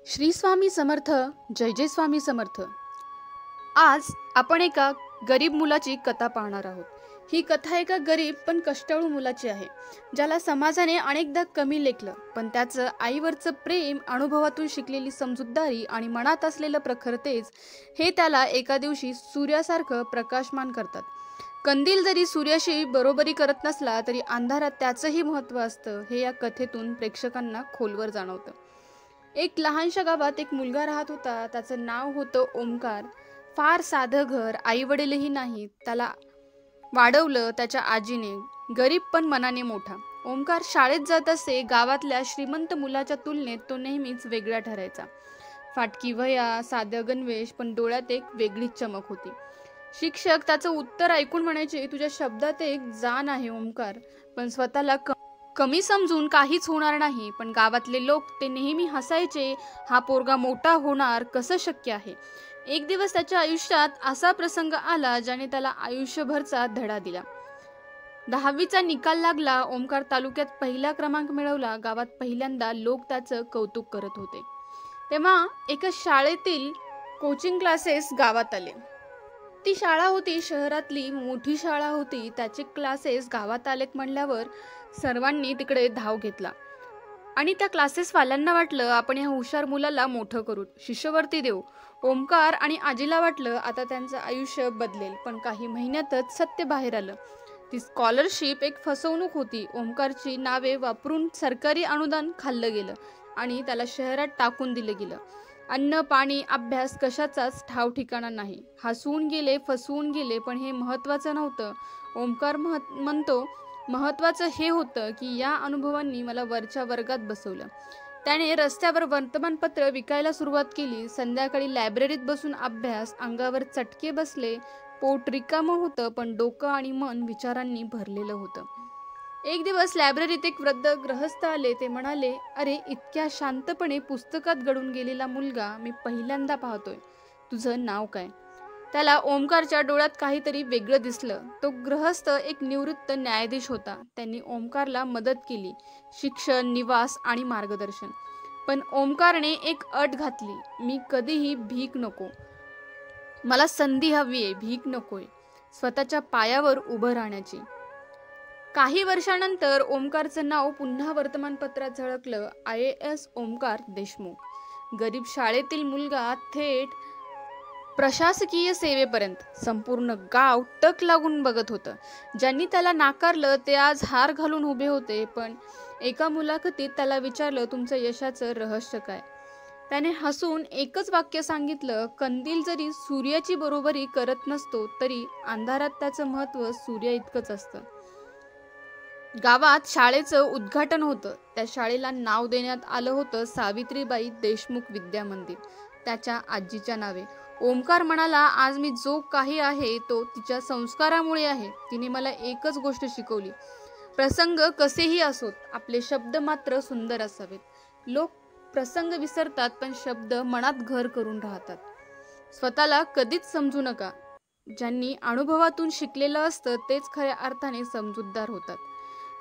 श्री स्वामी समर्थ. जय जय स्वामी समर्थ. आज आपण एका गरीब मुलाची कथा पाहणार आहोत. ही कथा एका गरीब पण कष्टाळू मुलाची आहे, ज्याला समाजाने अनेकदा कमी लेखलं, पण त्याचं आईवरचं प्रेम, अनुभवातून शिकलेली समजूतदारी आणि मनात असलेलं प्रखर तेज हे त्याला एका दिवशी सूर्यासारखं प्रकाशमान करतात. कंदील जरी सूर्याशी बरोबरी करत नसला तरी अंधारात त्याचंही महत्त्व असतं, हे या कथेतून प्रेक्षकांना खोलवर जाणवतं. एक लहानशा गावात एक मुलगा राहत होता. त्याचं नाव होतं ओमकार. फार साधं घर, आई वडीलही नाहीत. त्याला वाढवलं त्याच्या आजीने, गरीब पण मनाने मोठा. ओमकार शाळेत जात असे. गावातल्या श्रीमंत मुलाच्या तुलनेत तो नेहमीच वेगळा ठरायचा. फाटकी वह्या, साधं गणवेश, पण डोळ्यात एक वेगळीच चमक होती. शिक्षक त्याचं उत्तर ऐकून म्हणायचे, तुझ्या शब्दात एक जाण आहे ओमकार. पण स्वतःला कमी समजून काहीच होणार नाही. पण गावातले लोक ते नेहमी हसायचे, हा पोरगा मोठा होणार कसं शक्य आहे. एक दिवस त्याच्या आयुष्यात असा प्रसंग आला ज्याने त्याला आयुष्यभरचा धडा दिला. 10वीचा निकाल लागला. ओमकार तालुक्यात पहिला क्रमांक मिळवला. गावात पहिल्यांदा लोक त्याचं कौतुक करत होते. तेव्हा एका शाळेतील कोचिंग क्लासेस गावात आले. ती शाळा होती शहरातली मोठी शाळा होती. त्याचे क्लासेस गावात आलेत म्हणल्यावर सर्वांनी तिकडे धाव घेतला आणि त्या क्लासेसवाल्यांना वाटलं, आपण या हुशार मुलाला मोठं करू, शिष्यवृत्ती देऊ. ओमकार आणि आजीला वाटलं आता त्यांचं आयुष्य बदलेल. पण काही महिन्यातच सत्य बाहेर आलं. ती स्कॉलरशिप एक फसवणूक होती. ओमकारची नावे वापरून सरकारी अनुदान खाल्लं गेलं आणि त्याला शहरात टाकून दिलं गेलं. अन्न, पाणी, अभ्यास कशाचाच ठाव ठिकाणा नाही. हसवून गेले, फसवून गेले, पण हे महत्त्वाचं नव्हतं. ओमकार म्हणतो, महत्त्वाचं हे होतं की या अनुभवांनी मला वरच्या वर्गात बसवलं. त्याने रस्त्यावर वर्तमानपत्र विकायला सुरुवात केली. संध्याकाळी लायब्ररीत बसून अभ्यास. अंगावर चटके बसले. पोट रिकामं होतं, पण डोकं आणि मन विचारांनी भरलेलं होतं. एक दिवस लायब्ररीत एक वृद्ध गृहस्थ आले. ते म्हणाले, अरे, इतक्या शांतपणे पुस्तकात गळून गेलेला मुलगा मी पहिल्यांदा पाहतोय. तुझं नाव काय? त्याला ओमकारच्या डोळ्यात काहीतरी वेगळं दिसलं. तो गृहस्थ एक निवृत्त न्यायाधीश होता. त्यांनी ओमकारला मदत केली, शिक्षण, निवास आणि मार्गदर्शन. पण ओमकारने एक अट घातली, मी कधीही भीक नको. मला संधी हवी आहे, भीक नकोय. स्वतःच्या पायावर उभं राहण्याची. काही वर्षानंतर ओमकारचं नाव पुन्हा वर्तमानपत्रात झळकलं. IAS ओमकार देशमुख. गरीब शाळेतील मुलगा थेट प्रशासकीय सेवेपर्यंत. संपूर्ण गाव टक लागून बघत होतं. ज्यांनी त्याला नाकारलं ते आज हार घालून उभे होते. पण एका मुलाखतीत त्याला विचारलं, तुमचं यशाचं रहस्य काय? त्याने हसून एकच वाक्य सांगितलं, कंदील जरी सूर्याची बरोबरी करत नसतो तरी अंधारात त्याचं महत्त्व सूर्या इतकंच असतं. गावात शाळेचं उद्घाटन होतं. त्या शाळेला नाव देण्यात आलं होतं सावित्रीबाई देशमुख विद्या मंदिर, त्याच्या आजीच्या नावे. ओमकार म्हणाला, आज मी जो काही आहे तो तिच्या संस्कारामुळे आहे. तिने मला एकच गोष्ट शिकवली, प्रसंग कसेही असोत, आपले शब्द मात्र सुंदर असावेत. लोक प्रसंग विसरतात, पण शब्द मनात घर करून राहतात. स्वतःला कधीच समजू नका. ज्यांनी अनुभवातून शिकलेलं असतं तेच खऱ्या अर्थाने समजूतदार होतात.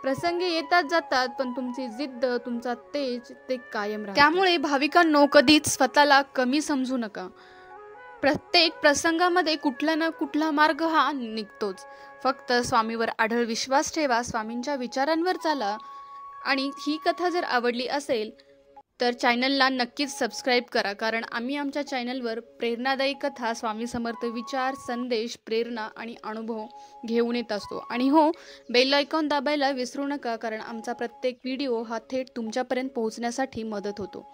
प्रसंग येतात जातात, पण तुमची जिद्द, तुमचा तेज ते कायम राहतं. त्यामुळे भाविकांनो, कधीच स्वतःला कमी समजू नका. प्रत्येक प्रसंगामध्ये कुठला ना कुठला मार्ग हा निघतोच. फक्त स्वामीवर अढळ विश्वास ठेवा, स्वामींच्या विचारांवर चाला. आणि ही कथा जर आवडली असेल तर चॅनलला नक्कीच सबस्क्राईब करा, कारण आम्ही आमच्या चॅनलवर प्रेरणादायी कथा, स्वामी समर्थ विचार, संदेश, प्रेरणा आणि अनुभव घेऊन येत असतो. आणि हो, बेल आयकॉन दाबायला विसरू नका, कारण आमचा प्रत्येक व्हिडिओ हा थेट तुमच्यापर्यंत पोहोचण्यासाठी मदत होतो.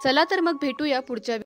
चला तर मग भेटूया पुढच्या